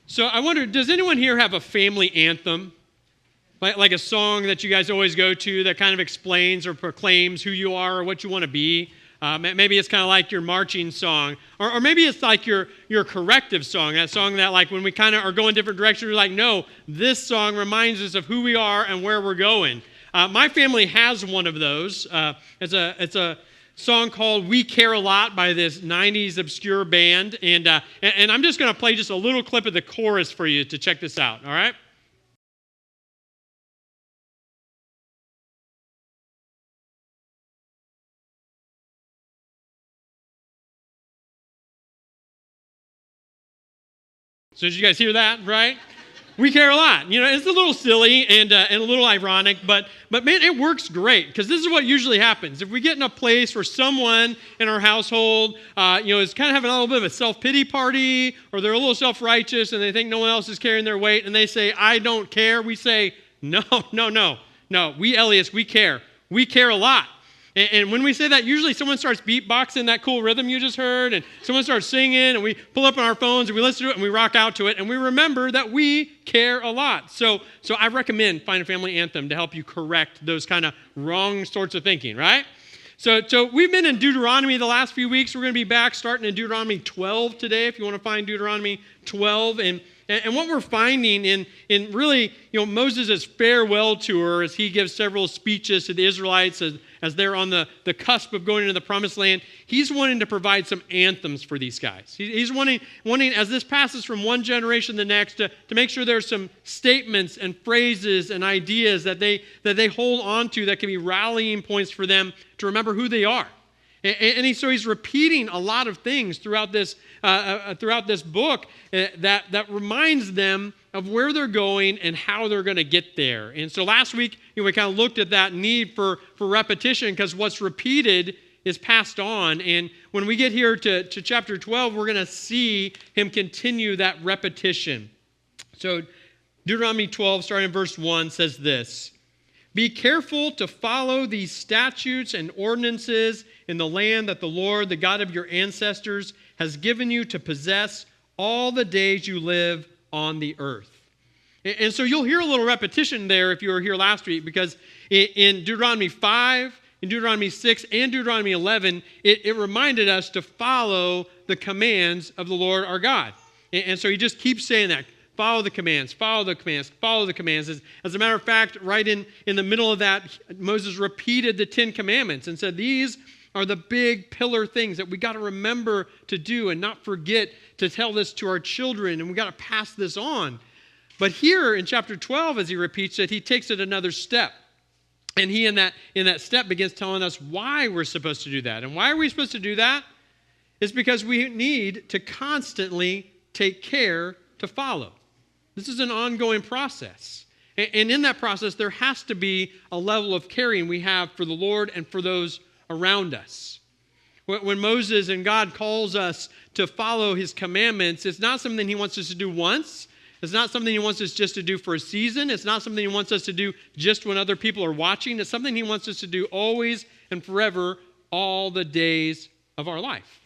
So I wonder, does anyone here have a family anthem? Like a song that you guys always go to that kind of explains or proclaims who you are or what you want to be? Maybe it's kind of like your marching song. Or maybe it's like your corrective song, that song that like when we kind of are going different directions, we're like, no, this song reminds us of who we are and where we're going. My family has one of those. It's a song called "We Care a Lot" by this 90s obscure band. And I'm just going to play just a little clip of the chorus for you to check this out, all right? So did you guys hear that, right? We care a lot. You know, it's a little silly and a little ironic, but man, it works great because this is what usually happens. If we get in a place where someone in our household, is kind of having a little bit of a self-pity party, or they're a little self-righteous and they think no one else is carrying their weight, and they say, "I don't care," we say, no. We Elliots, we care. We care a lot. And when we say that, usually someone starts beatboxing that cool rhythm you just heard, and someone starts singing, and we pull up on our phones, and we listen to it, and we rock out to it, and we remember that we care a lot. So I recommend Find a Family Anthem to help you correct those kind of wrong sorts of thinking, right? So we've been in Deuteronomy the last few weeks. We're going to be back starting in Deuteronomy 12 today, if you want to find Deuteronomy 12. And what we're finding in really, Moses' farewell tour as he gives several speeches to the Israelites as they're on the cusp of going into the promised land, he's wanting to provide some anthems for these guys. He's wanting as this passes from one generation to the next, to make sure there's some statements and phrases and ideas that they hold on to that can be rallying points for them to remember who they are. And so he's repeating a lot of things throughout this book that reminds them of where they're going and how they're going to get there. And so last week, we kind of looked at that need for repetition because what's repeated is passed on. And when we get here to chapter 12, we're going to see him continue that repetition. So Deuteronomy 12, starting in verse 1, says this: "Be careful to follow these statutes and ordinances in the land that the Lord, the God of your ancestors, has given you to possess all the days you live on the earth." And so you'll hear a little repetition there if you were here last week, because in Deuteronomy 5, in Deuteronomy 6, and Deuteronomy 11, it reminded us to follow the commands of the Lord our God. And so he just keeps saying that. Follow the commands, follow the commands, follow the commands. As a matter of fact, right in the middle of that, Moses repeated the 10 commandments and said, these are the big pillar things that we got to remember to do and not forget to tell this to our children, and we got to pass this on. But here in chapter 12, as he repeats it, he takes it another step. And he in that step begins telling us why we're supposed to do that. And why are we supposed to do that? It's because we need to constantly take care to follow. This is an ongoing process. And in that process, there has to be a level of caring we have for the Lord and for those around us. When Moses and God calls us to follow his commandments, it's not something he wants us to do once. It's not something he wants us just to do for a season. It's not something he wants us to do just when other people are watching. It's something he wants us to do always and forever, all the days of our life.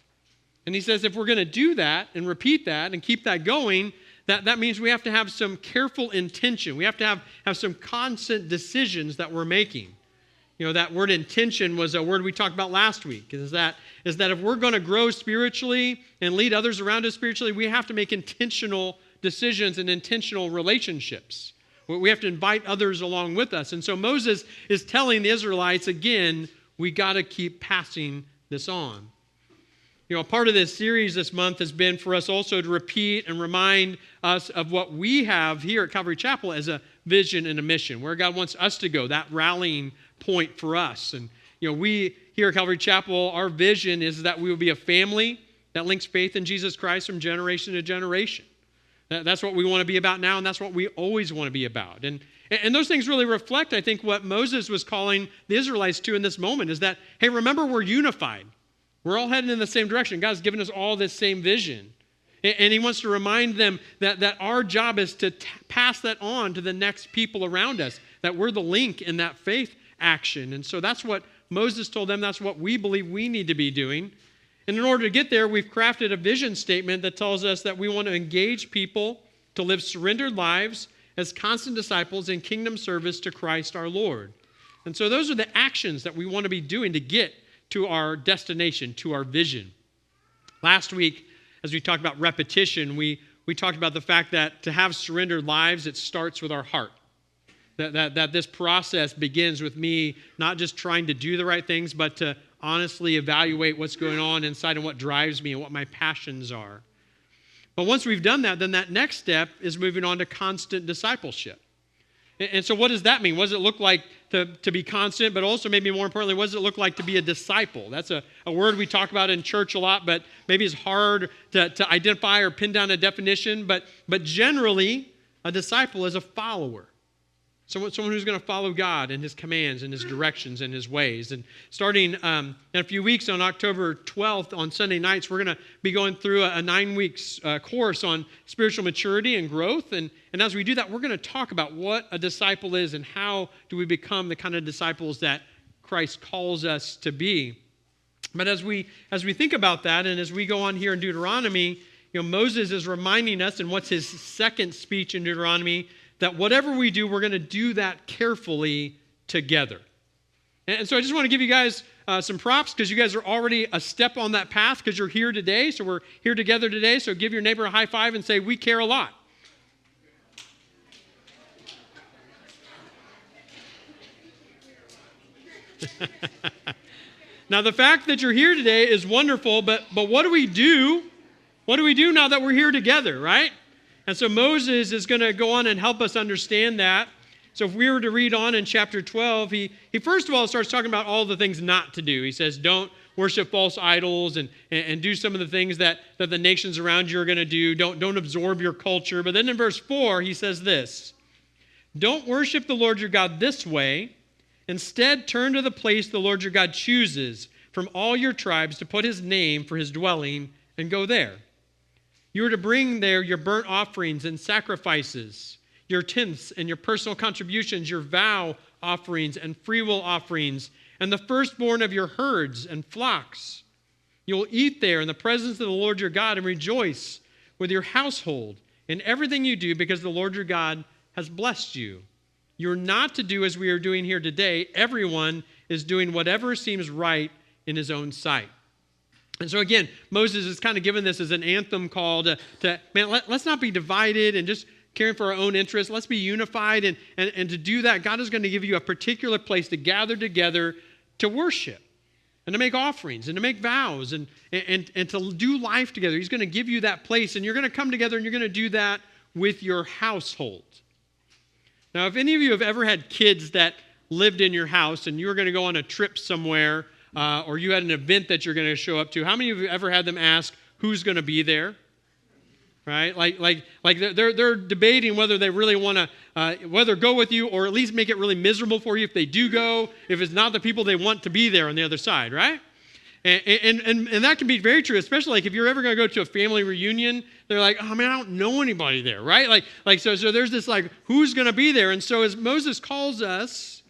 And he says if we're going to do that and repeat that and keep that going, that means we have to have some careful intention. We have to have some constant decisions that we're making. That word intention was a word we talked about last week, is that if we're going to grow spiritually and lead others around us spiritually, we have to make intentional decisions and intentional relationships. We have to invite others along with us. And so Moses is telling the Israelites, again, we got to keep passing this on. Part of this series this month has been for us also to repeat and remind us of what we have here at Calvary Chapel as a vision and a mission, where God wants us to go, that rallying point for us. And, we here at Calvary Chapel, our vision is that we will be a family that links faith in Jesus Christ from generation to generation. That's what we want to be about now, and that's what we always want to be about. And those things really reflect, I think, what Moses was calling the Israelites to in this moment, is that, hey, remember, we're unified. We're all heading in the same direction. God's given us all this same vision. And he wants to remind them that our job is to pass that on to the next people around us, that we're the link in that faith action. And so that's what Moses told them. That's what we believe we need to be doing. And in order to get there, we've crafted a vision statement that tells us that we want to engage people to to live surrendered lives as constant disciples in kingdom service to Christ our Lord. And so those are the actions that we want to be doing to get to our destination, to our vision. Last week, as we talked about repetition, we talked about the fact that to have surrendered lives, it starts with our heart. That this process begins with me not just trying to do the right things, but to honestly evaluate what's going on inside and what drives me and what my passions are. But once we've done that, then that next step is moving on to constant discipleship. And so what does that mean? What does it look like to be constant, but also maybe more importantly, what does it look like to be a disciple? That's a word we talk about in church a lot, but maybe it's hard to identify or pin down a definition. But generally, a disciple is a follower. Someone who's going to follow God and his commands and his directions and his ways. And starting in a few weeks on October 12th on Sunday nights, we're going to be going through a 9 weeks course on spiritual maturity and growth. And as we do that, we're going to talk about what a disciple is and how do we become the kind of disciples that Christ calls us to be. But as we think about that and as we go on here in Deuteronomy, Moses is reminding us, and what's his second speech in Deuteronomy, that whatever we do, we're going to do that carefully together. And so I just want to give you guys some props because you guys are already a step on that path because you're here today. So we're here together today. So give your neighbor a high five and say, we care a lot. Now, the fact that you're here today is wonderful, but what do we do? What do we do now that we're here together, right? And so Moses is going to go on and help us understand that. So if we were to read on in chapter 12, he first of all starts talking about all the things not to do. He says, don't worship false idols and do some of the things that the nations around you are going to do. Don't absorb your culture. But then in verse 4, he says this, don't worship the Lord your God this way. Instead, turn to the place the Lord your God chooses from all your tribes to put his name for his dwelling and go there. You are to bring there your burnt offerings and sacrifices, your tenths and your personal contributions, your vow offerings and freewill offerings, and the firstborn of your herds and flocks. You will eat there in the presence of the Lord your God and rejoice with your household in everything you do because the Lord your God has blessed you. You're not to do as we are doing here today. Everyone is doing whatever seems right in his own sight. And so again, Moses is kind of given this as an anthem call to let's not be divided and just caring for our own interests. Let's be unified. And to do that, God is going to give you a particular place to gather together to worship and to make offerings and to make vows and to do life together. He's going to give you that place, and you're going to come together and you're going to do that with your household. Now, if any of you have ever had kids that lived in your house and you were going to go on a trip somewhere, or you had an event that you're going to show up to, how many of you ever had them ask who's going to be there? Right? Like they're debating whether they really want to whether go with you or at least make it really miserable for you if they do go, if it's not the people they want to be there on the other side, right? And that can be very true, especially like if you're ever going to go to a family reunion, they're like, oh man, I don't know anybody there, right? So there's this like, who's going to be there? And so as Moses calls us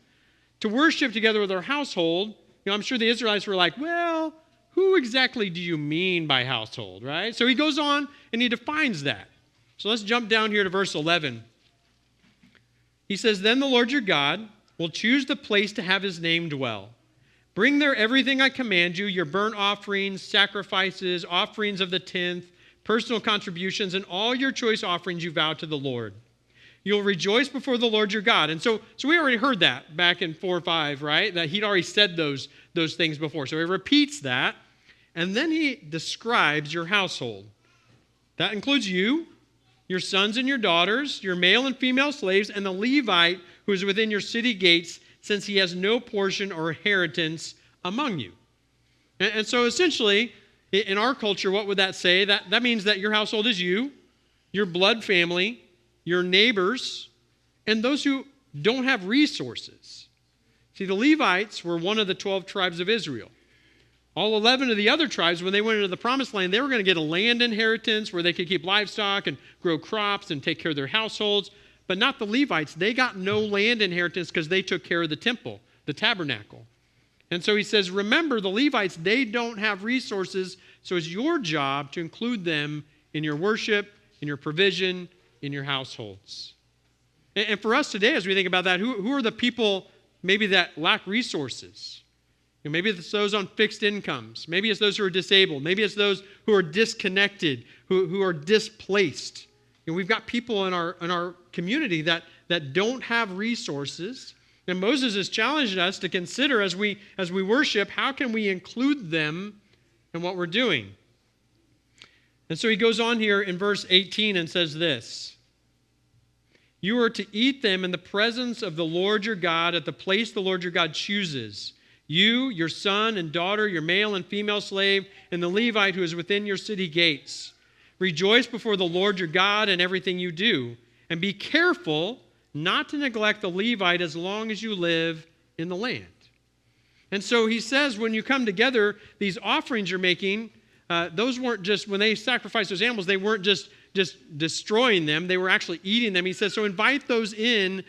to worship together with our household, I'm sure the Israelites were like, well, who exactly do you mean by household, right? So he goes on and he defines that. So let's jump down here to verse 11. He says, then the Lord your God will choose the place to have his name dwell. Bring there everything I command you, your burnt offerings, sacrifices, offerings of the tenth, personal contributions, and all your choice offerings you vow to the Lord. You'll rejoice before the Lord your God. And so we already heard that back in 4 or 5, right? That he'd already said those things before. So he repeats that, and then he describes your household. That includes you, your sons and your daughters, your male and female slaves, and the Levite who is within your city gates, since he has no portion or inheritance among you. And so essentially, in our culture, what would that say? That means that your household is you, your blood family, your neighbors, and those who don't have resources. See, the Levites were one of the 12 tribes of Israel. All 11 of the other tribes, when they went into the promised land, they were going to get a land inheritance where they could keep livestock and grow crops and take care of their households. But not the Levites. They got no land inheritance because they took care of the temple, the tabernacle. And so he says, remember, the Levites, they don't have resources, so it's your job to include them in your worship, in your provision, in your households. And for us today, as we think about that, who are the people maybe that lack resources? Maybe it's those on fixed incomes. Maybe it's those who are disabled. Maybe it's those who are disconnected, who are displaced. We've got people in our community that don't have resources. And Moses is challenging us to consider as we worship, how can we include them in what we're doing? And so he goes on here in verse 18 and says this: "You are to eat them in the presence of the Lord your God at the place the Lord your God chooses. You, your son and daughter, your male and female slave, and the Levite who is within your city gates. Rejoice before the Lord your God in everything you do, and be careful not to neglect the Levite as long as you live in the land." And so he says, when you come together, these offerings you're making, those weren't just, when they sacrificed those animals, they weren't just destroying them, they were actually eating them. He says, so invite those in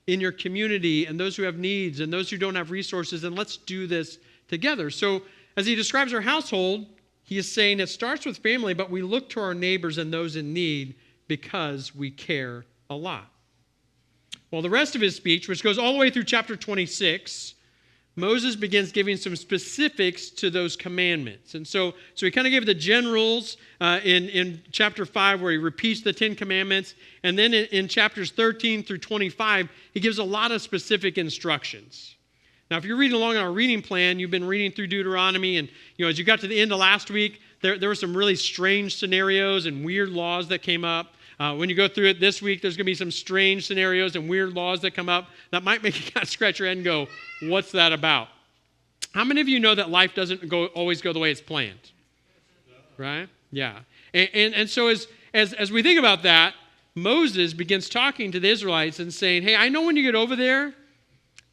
your community and those who have needs and those who don't have resources, and let's do this together. So as he describes our household, he is saying it starts with family, but we look to our neighbors and those in need because we care a lot. Well, the rest of his speech, which goes all the way through chapter 26, Moses begins giving some specifics to those commandments. And so he kind of gave the generals in chapter 5 where he repeats the 10 commandments. And then in chapters 13 through 25, he gives a lot of specific instructions. Now, if you're reading along on our reading plan, you've been reading through Deuteronomy, and as you got to the end of last week, there were some really strange scenarios and weird laws that came up. When you go through it this week, there's going to be some strange scenarios and weird laws that come up that might make you kind of scratch your head and go, what's that about? How many of you know that life doesn't always go the way it's planned? Right? Yeah. And so as we think about that, Moses begins talking to the Israelites and saying, hey, I know when you get over there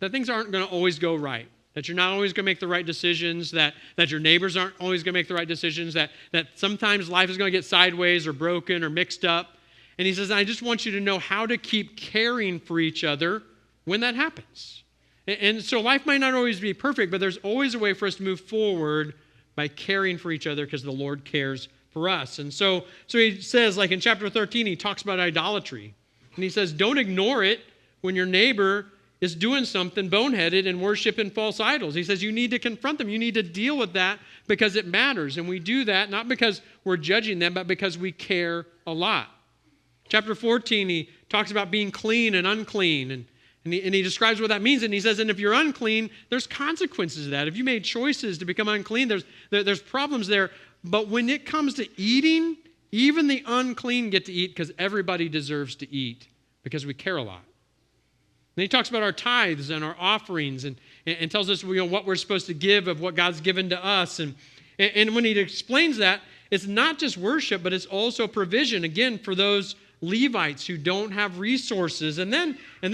that things aren't going to always go right, that you're not always going to make the right decisions, that your neighbors aren't always going to make the right decisions, that sometimes life is going to get sideways or broken or mixed up. And he says, I just want you to know how to keep caring for each other when that happens. And so life might not always be perfect, but there's always a way for us to move forward by caring for each other because the Lord cares for us. And so he says, like in chapter 13, he talks about idolatry. And he says, don't ignore it when your neighbor is doing something boneheaded and worshiping false idols. He says you need to confront them. You need to deal with that because it matters. And we do that not because we're judging them, but because we care a lot. Chapter 14, he talks about being clean and unclean, and he describes what that means. And he says, and if you're unclean, there's consequences to that. If you made choices to become unclean, there's problems there. But when it comes to eating, even the unclean get to eat because everybody deserves to eat because we care a lot. Then he talks about our tithes and our offerings and tells us what we're supposed to give of what God's given to us. And when he explains that, it's not just worship, but it's also provision, again, for those Levites who don't have resources. And then in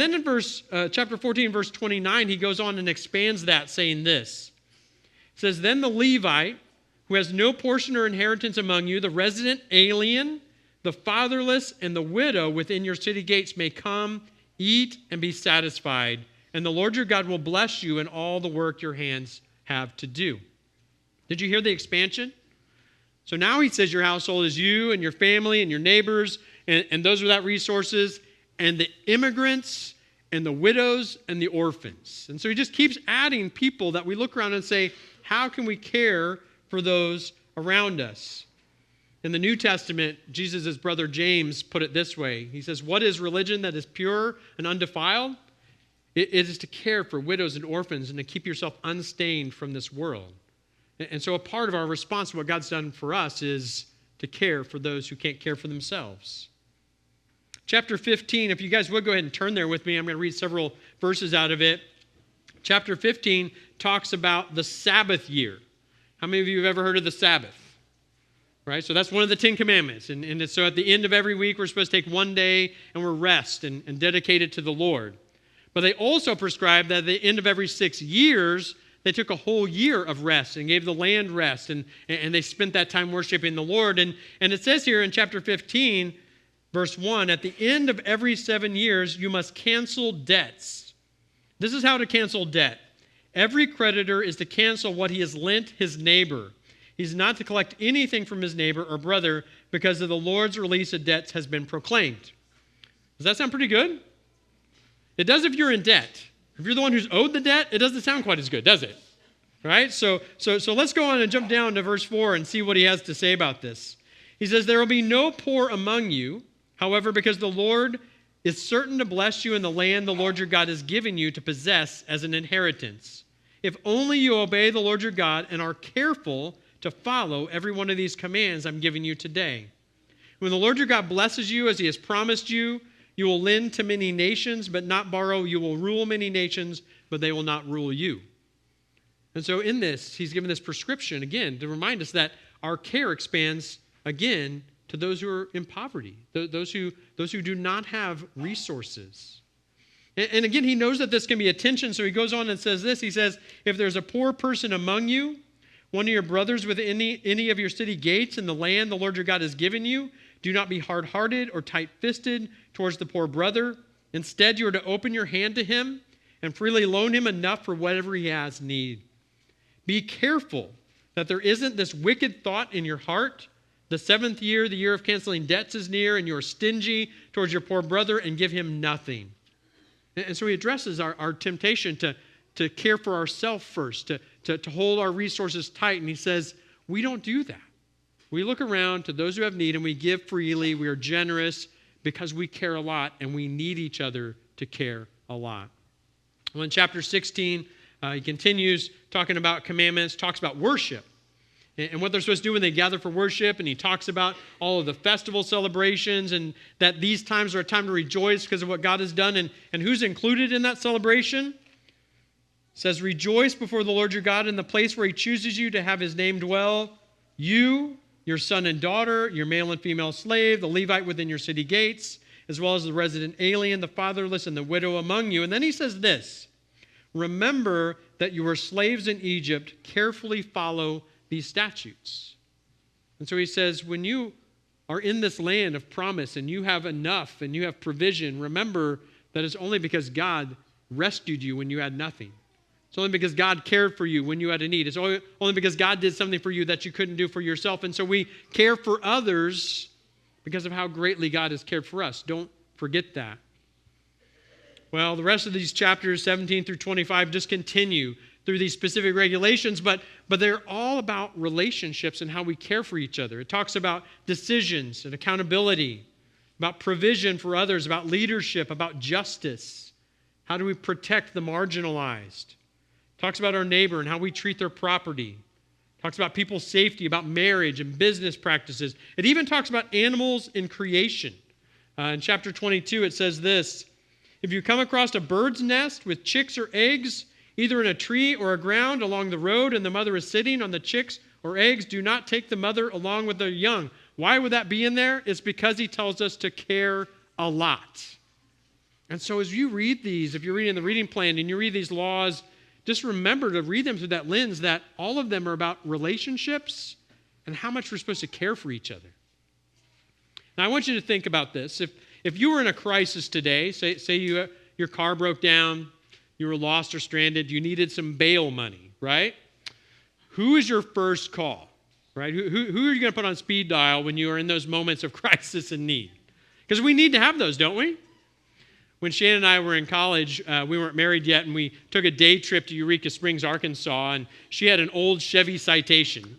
chapter 14, verse 29, he goes on and expands that, saying this. It says, then the Levite, who has no portion or inheritance among you, the resident alien, the fatherless, and the widow within your city gates may come, eat, and be satisfied. And the Lord your God will bless you in all the work your hands have to do. Did you hear the expansion? So now he says your household is you and your family and your neighbors and those without resources and the immigrants and the widows and the orphans. And so he just keeps adding people that we look around and say, how can we care for those around us? In the New Testament, Jesus' brother James put it this way. He says, what is religion that is pure and undefiled? It is to care for widows and orphans and to keep yourself unstained from this world. And so a part of our response to what God's done for us is to care for those who can't care for themselves. Chapter 15, if you guys would go ahead and turn there with me, I'm going to read several verses out of it. Chapter 15 talks about the Sabbath year. How many of you have ever heard of the Sabbath? Right? So that's one of the 10 commandments. And so at the end of every week, we're supposed to take one day and we're rest and dedicate it to the Lord. But they also prescribe that at the end of every 6 years, they took a whole year of rest and gave the land rest. And they spent that time worshiping the Lord. And it says here in chapter 15, verse 1, at the end of every 7 years, you must cancel debts. This is how to cancel debt. Every creditor is to cancel what he has lent his neighbor. He's not to collect anything from his neighbor or brother because of the Lord's release of debts has been proclaimed. Does that sound pretty good? It does if you're in debt. If you're the one who's owed the debt, it doesn't sound quite as good, does it? Right? So let's go on and jump down to verse 4 and see what he has to say about this. He says, there will be no poor among you, however, because the Lord is certain to bless you in the land the Lord your God is giving you to possess as an inheritance. If only you obey the Lord your God and are careful to follow every one of these commands I'm giving you today. When the Lord your God blesses you as he has promised you, you will lend to many nations, but not borrow. You will rule many nations, but they will not rule you. And so in this, he's given this prescription, again, to remind us that our care expands, again, to those who are in poverty, those who do not have resources. And again, he knows that this can be a tension, so he goes on and says this. He says, if there's a poor person among you, one of your brothers within any of your city gates in the land the Lord your God has given you, do not be hard-hearted or tight-fisted towards the poor brother. Instead, you are to open your hand to him and freely loan him enough for whatever he has need. Be careful that there isn't this wicked thought in your heart. The seventh year, the year of canceling debts, is near, and you are stingy towards your poor brother and give him nothing. And so he addresses our temptation to care for ourselves first, to hold our resources tight. And he says, we don't do that. We look around to those who have need and we give freely. We are generous because we care a lot and we need each other to care a lot. Well, in chapter 16, he continues talking about commandments, talks about worship and what they're supposed to do when they gather for worship. And he talks about all of the festival celebrations and that these times are a time to rejoice because of what God has done. And who's included in that celebration? It says, rejoice before the Lord your God in the place where he chooses you to have his name dwell. You, your son and daughter, your male and female slave, the Levite within your city gates, as well as the resident alien, the fatherless, and the widow among you. And then he says this, remember that you were slaves in Egypt, carefully follow these statutes. And so he says, when you are in this land of promise and you have enough and you have provision, remember that it's only because God rescued you when you had nothing. It's only because God cared for you when you had a need. It's only because God did something for you that you couldn't do for yourself. And so we care for others because of how greatly God has cared for us. Don't forget that. Well, the rest of these chapters, 17 through 25, just continue through these specific regulations, but they're all about relationships and how we care for each other. It talks about decisions and accountability, about provision for others, about leadership, about justice. How do we protect the marginalized? Talks about our neighbor and how we treat their property. Talks about people's safety, about marriage and business practices. It even talks about animals in creation. In chapter 22, it says this, if you come across a bird's nest with chicks or eggs, either in a tree or a ground along the road, and the mother is sitting on the chicks or eggs, do not take the mother along with the young. Why would that be in there? It's because he tells us to care a lot. And so as you read these, if you're reading the reading plan and you read these laws, just remember to read them through that lens that all of them are about relationships and how much we're supposed to care for each other. Now, I want you to think about this. If you were in a crisis today, say your car broke down, you were lost or stranded, you needed some bail money, right? Who is your first call, right? Who are you going to put on speed dial when you are in those moments of crisis and need? Because we need to have those, don't we? When Shannon and I were in college, we weren't married yet, and we took a day trip to Eureka Springs, Arkansas, and she had an old Chevy Citation.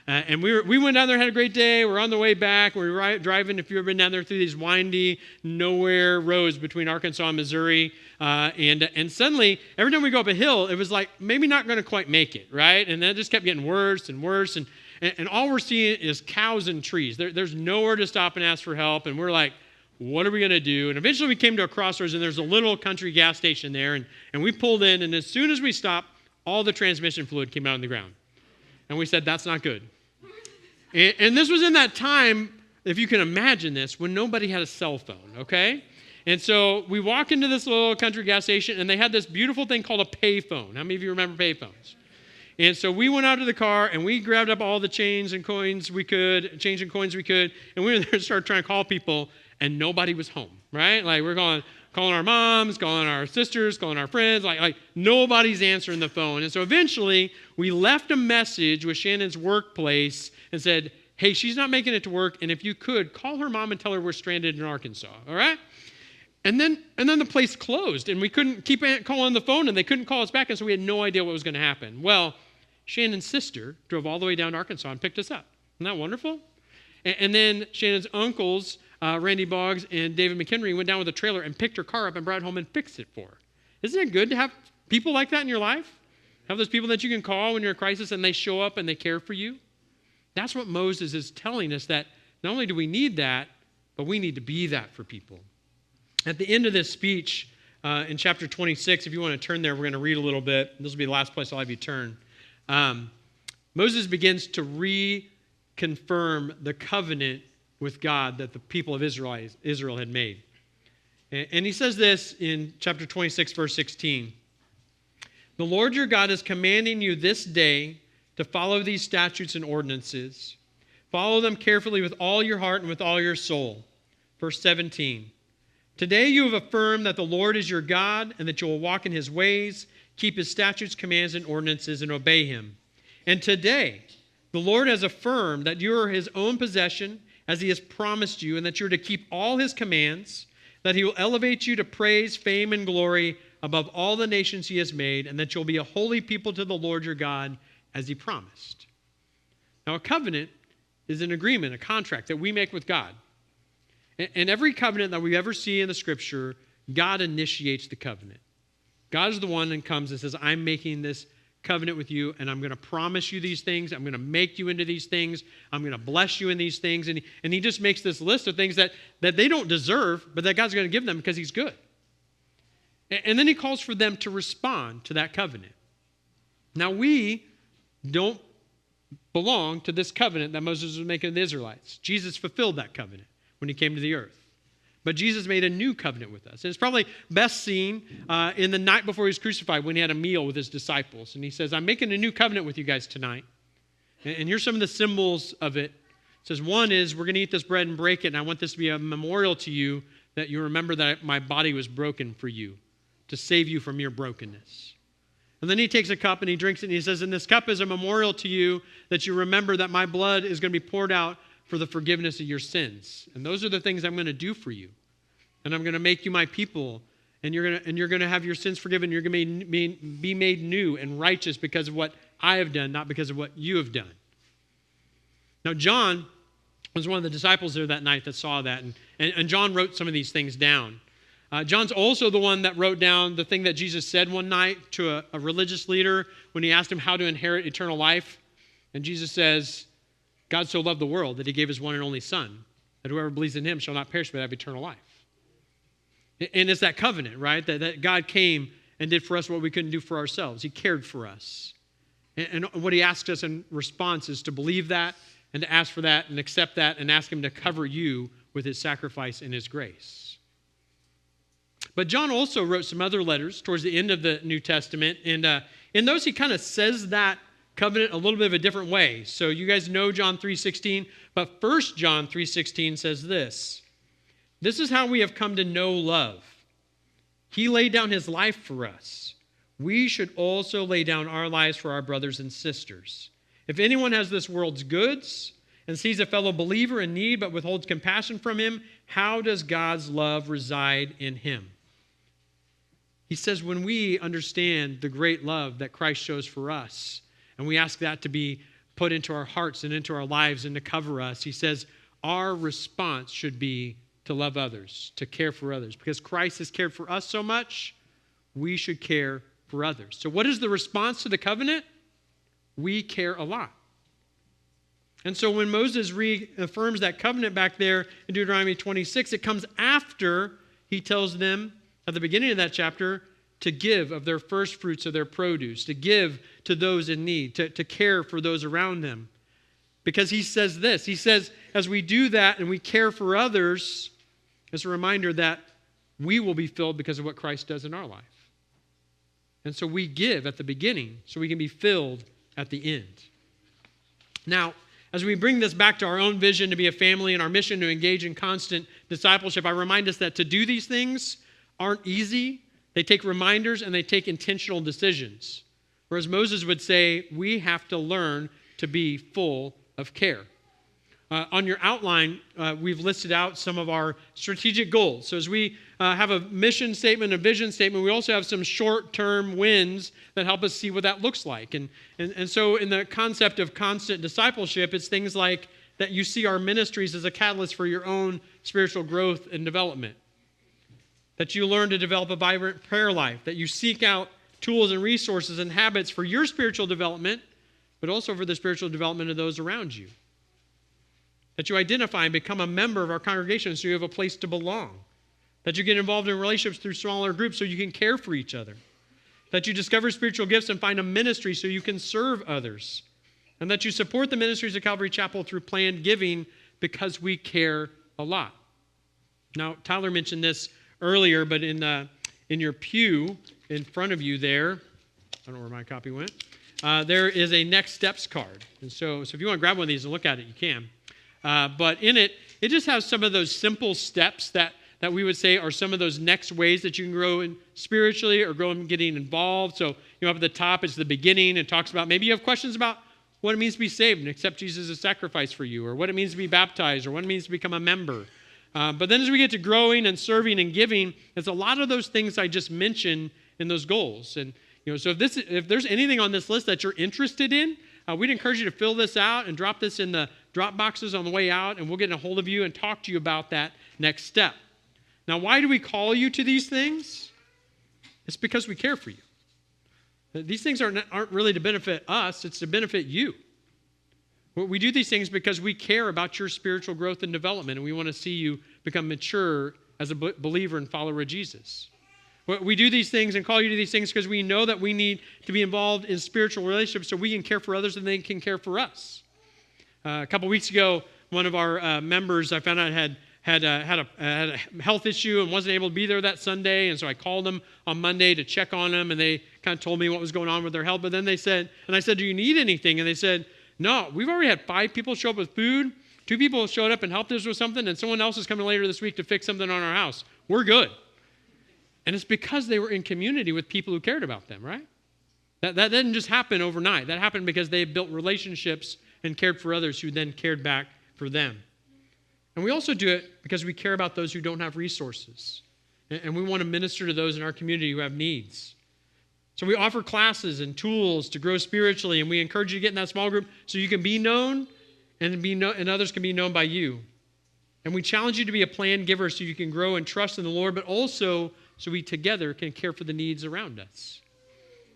And we went down there, had a great day. We're on the way back. We were driving, if you've ever been down there, through these windy, nowhere roads between Arkansas and Missouri. And suddenly, every time we go up a hill, it was like maybe not going to quite make it, right? And then it just kept getting worse and worse. And all we're seeing is cows and trees. There's nowhere to stop and ask for help. And we're like, what are we going to do? And eventually we came to a crossroads, and there's a little country gas station there. And we pulled in, and as soon as we stopped, all the transmission fluid came out on the ground. And we said, that's not good. And this was in that time, if you can imagine this, when nobody had a cell phone, okay? And so we walk into this little country gas station, and they had this beautiful thing called a payphone. How many of you remember payphones? And so we went out to the car, and we grabbed up all the change and coins we could, and we were there to start trying to call people, and nobody was home, right? Like we're calling our moms, calling our sisters, calling our friends, like nobody's answering the phone. And so eventually we left a message with Shannon's workplace and said, hey, she's not making it to work, and if you could, call her mom and tell her we're stranded in Arkansas, all right? And then the place closed, and we couldn't keep calling the phone, and they couldn't call us back, and so we had no idea what was going to happen. Well, Shannon's sister drove all the way down to Arkansas and picked us up. Isn't that wonderful? And then Shannon's uncles, Randy Boggs and David McHenry, went down with a trailer and picked her car up and brought it home and fixed it for her. Isn't it good to have people like that in your life? Have those people that you can call when you're in a crisis and they show up and they care for you? That's what Moses is telling us, that not only do we need that, but we need to be that for people. At the end of this speech, in chapter 26, if you want to turn there, we're going to read a little bit. This will be the last place I'll have you turn. Moses begins to reconfirm the covenant with God that the people of Israel had made. And he says this in chapter 26, verse 16. The Lord your God is commanding you this day to follow these statutes and ordinances. Follow them carefully with all your heart and with all your soul. Verse 17. Today you have affirmed that the Lord is your God and that you will walk in his ways, keep his statutes, commands, and ordinances, and obey him. And today the Lord has affirmed that you are his own possession, as he has promised you, and that you're to keep all his commands, that he will elevate you to praise, fame, and glory above all the nations he has made, and that you'll be a holy people to the Lord your God, as he promised. Now, a covenant is an agreement, a contract that we make with God. And every covenant that we ever see in the Scripture, God initiates the covenant. God is the one that comes and says, I'm making this covenant with you, and I'm going to promise you these things. I'm going to make you into these things. I'm going to bless you in these things. And he just makes this list of things that they don't deserve, but that God's going to give them because he's good. And then he calls for them to respond to that covenant. Now, we don't belong to this covenant that Moses was making with the Israelites. Jesus fulfilled that covenant when he came to the earth. But Jesus made a new covenant with us. And it's probably best seen in the night before he was crucified when he had a meal with his disciples. And he says, I'm making a new covenant with you guys tonight. And here's some of the symbols of it. It says, one is, we're going to eat this bread and break it, and I want this to be a memorial to you that you remember that my body was broken for you, to save you from your brokenness. And then he takes a cup and he drinks it, and he says, and this cup is a memorial to you that you remember that my blood is going to be poured out for the forgiveness of your sins. And those are the things I'm going to do for you. And I'm going to make you my people, and you're going to have your sins forgiven. You're going to be made new and righteous because of what I have done, not because of what you have done. Now, John was one of the disciples there that night that saw that, and John wrote some of these things down. John's also the one that wrote down the thing that Jesus said one night to a religious leader when he asked him how to inherit eternal life. And Jesus says, God so loved the world that he gave his one and only Son, that whoever believes in him shall not perish but have eternal life. And it's that covenant, right? That God came and did for us what we couldn't do for ourselves. He cared for us. And what he asks us in response is to believe that and to ask for that and accept that and ask him to cover you with his sacrifice and his grace. But John also wrote some other letters towards the end of the New Testament. And in those, he kind of says that covenant a little bit of a different way. So you guys know John 3:16, but 1 John 3:16 says this. This is how we have come to know love. He laid down his life for us. We should also lay down our lives for our brothers and sisters. If anyone has this world's goods and sees a fellow believer in need but withholds compassion from him, how does God's love reside in him? He says when we understand the great love that Christ shows for us, and we ask that to be put into our hearts and into our lives and to cover us, he says our response should be to love others, to care for others. Because Christ has cared for us so much, we should care for others. So what is the response to the covenant? We care a lot. And so when Moses reaffirms that covenant back there in Deuteronomy 26, it comes after he tells them at the beginning of that chapter to give of their first fruits of their produce, to give to those in need, to care for those around them. Because he says this, he says, as we do that and we care for others, it's a reminder that we will be filled because of what Christ does in our life. And so we give at the beginning so we can be filled at the end. Now, as we bring this back to our own vision to be a family and our mission to engage in constant discipleship, I remind us that to do these things aren't easy. They take reminders and they take intentional decisions. Whereas Moses would say, we have to learn to be full of care. On your outline, we've listed out some of our strategic goals. So as we have a mission statement, a vision statement, we also have some short-term wins that help us see what that looks like. And so in the concept of constant discipleship, it's things like that you see our ministries as a catalyst for your own spiritual growth and development. That you learn to develop a vibrant prayer life. That you seek out tools and resources and habits for your spiritual development, but also for the spiritual development of those around you. That you identify and become a member of our congregation so you have a place to belong. That you get involved in relationships through smaller groups so you can care for each other. That you discover spiritual gifts and find a ministry so you can serve others. And that you support the ministries of Calvary Chapel through planned giving because we care a lot. Now, Tyler mentioned this earlier, but in your pew in front of you there, I don't know where my copy went, there is a next steps card. And so if you want to grab one of these and look at it, you can. But in it, it just has some of those simple steps that we would say are some of those next ways that you can grow in spiritually or grow in getting involved. So, up at the top is the beginning. It talks about maybe you have questions about what it means to be saved and accept Jesus as a sacrifice for you, or what it means to be baptized, or what it means to become a member. But then as we get to growing and serving and giving, there's a lot of those things I just mentioned in those goals. And, so if there's anything on this list that you're interested in, we'd encourage you to fill this out and drop this in the drop boxes on the way out, and we'll get a hold of you and talk to you about that next step. Now, why do we call you to these things? It's because we care for you. These things aren't really to benefit us, it's to benefit you. We do these things because we care about your spiritual growth and development, and we want to see you become mature as a believer and follower of Jesus. We do these things and call you to these things because we know that we need to be involved in spiritual relationships so we can care for others and they can care for us. A couple weeks ago, one of our members I found out had a health issue and wasn't able to be there that Sunday, and so I called them on Monday to check on them, and they kind of told me what was going on with their health. But then they said, and I said, do you need anything? And they said, no, we've already had 5 people show up with food, 2 people showed up and helped us with something, and someone else is coming later this week to fix something on our house. We're good. And it's because they were in community with people who cared about them, right? That didn't just happen overnight. That happened because they built relationships and cared for others who then cared back for them. And we also do it because we care about those who don't have resources. And we want to minister to those in our community who have needs. So we offer classes and tools to grow spiritually, and we encourage you to get in that small group so you can be known and others can be known by you. And we challenge you to be a planned giver so you can grow and trust in the Lord, but also so we together can care for the needs around us.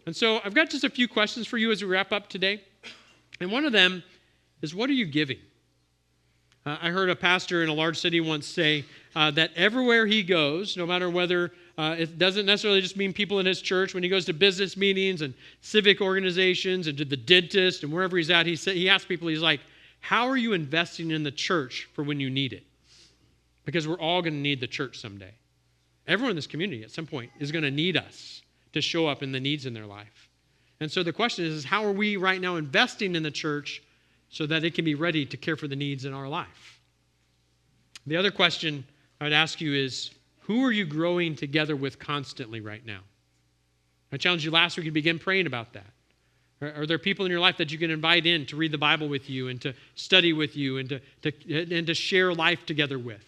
And so I've got just a few questions for you as we wrap up today. And one of them is, what are you giving? I heard a pastor in a large city once say that everywhere he goes, no matter whether it doesn't necessarily just mean people in his church, when he goes to business meetings and civic organizations and to the dentist and wherever he's at, he asks people, he's like, how are you investing in the church for when you need it? Because we're all going to need the church someday. Everyone in this community at some point is going to need us to show up in the needs in their life. And so the question is how are we right now investing in the church so that it can be ready to care for the needs in our life? The other question I would ask you is, who are you growing together with constantly right now? I challenged you last week to begin praying about that. Are there people in your life that you can invite in to read the Bible with you and to study with you and to share life together with?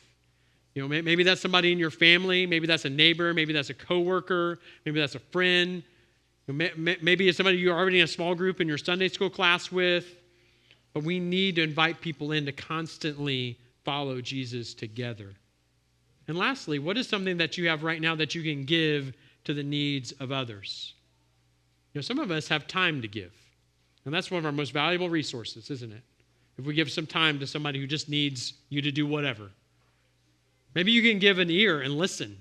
Maybe that's somebody in your family. Maybe that's a neighbor. Maybe that's a coworker. Maybe that's a friend. Maybe it's somebody you're already in a small group in your Sunday school class with. But we need to invite people in to constantly follow Jesus together. And lastly, what is something that you have right now that you can give to the needs of others? Some of us have time to give. And that's one of our most valuable resources, isn't it? If we give some time to somebody who just needs you to do whatever. Maybe you can give an ear and listen.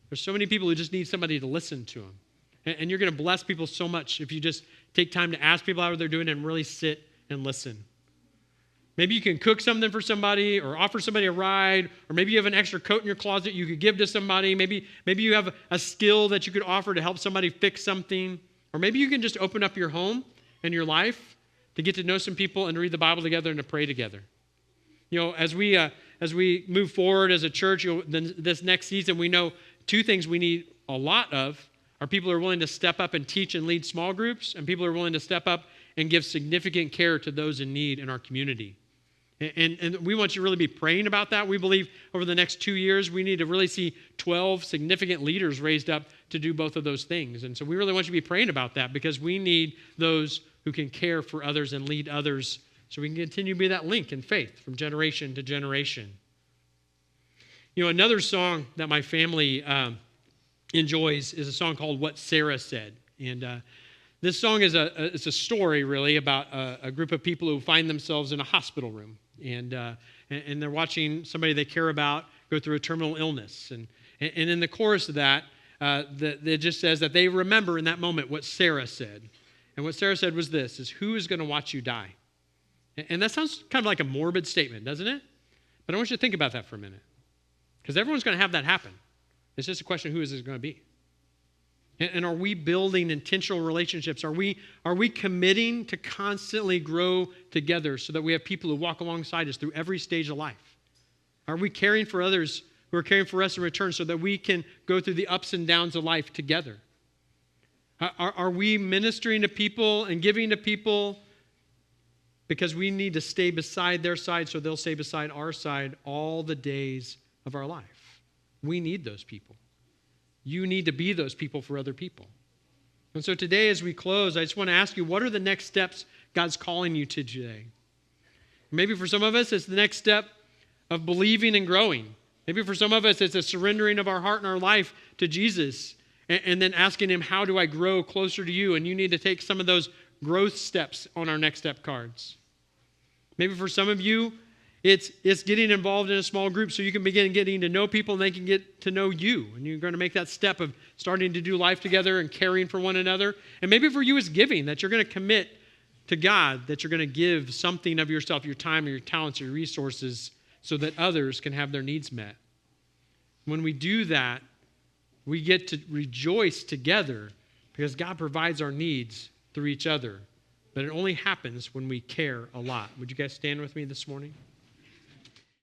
There's so many people who just need somebody to listen to them. And you're going to bless people so much if you just take time to ask people how they're doing and really sit and listen. Maybe you can cook something for somebody or offer somebody a ride, or maybe you have an extra coat in your closet you could give to somebody. Maybe you have a skill that you could offer to help somebody fix something. Or maybe you can just open up your home and your life to get to know some people and to read the Bible together and to pray together. As we move forward as a church, this next season, we know 2 things we need a lot of are people who are willing to step up and teach and lead small groups, and people who are willing to step up and give significant care to those in need in our community. And we want you to really be praying about that. We believe over the next 2 years, we need to really see 12 significant leaders raised up to do both of those things. And so we really want you to be praying about that because we need those who can care for others and lead others so we can continue to be that link in faith from generation to generation. You know, another song that my family enjoys is a song called What Sarah Said. And this song is it's a story, really, about a group of people who find themselves in a hospital room. And they're watching somebody they care about go through a terminal illness. And in the chorus of that, it just says that they remember in that moment what Sarah said. And what Sarah said was this, is who is going to watch you die? And that sounds kind of like a morbid statement, doesn't it? But I want you to think about that for a minute. Because everyone's going to have that happen. It's just a question of who is it going to be? And are we building intentional relationships? Are we committing to constantly grow together so that we have people who walk alongside us through every stage of life? Are we caring for others who are caring for us in return so that we can go through the ups and downs of life together? Are we ministering to people and giving to people because we need to stay beside their side so they'll stay beside our side all the days of our life? We need those people. You need to be those people for other people. And so today as we close, I just want to ask you, what are the next steps God's calling you to today? Maybe for some of us, it's the next step of believing and growing. Maybe for some of us, it's a surrendering of our heart and our life to Jesus and then asking him, how do I grow closer to you? And you need to take some of those growth steps on our next step cards. Maybe for some of you, it's getting involved in a small group so you can begin getting to know people and they can get to know you. And you're going to make that step of starting to do life together and caring for one another. And maybe for you it's giving, that you're going to commit to God, that you're going to give something of yourself, your time, or your talents, or your resources so that others can have their needs met. When we do that, we get to rejoice together because God provides our needs through each other. But it only happens when we care a lot. Would you guys stand with me this morning?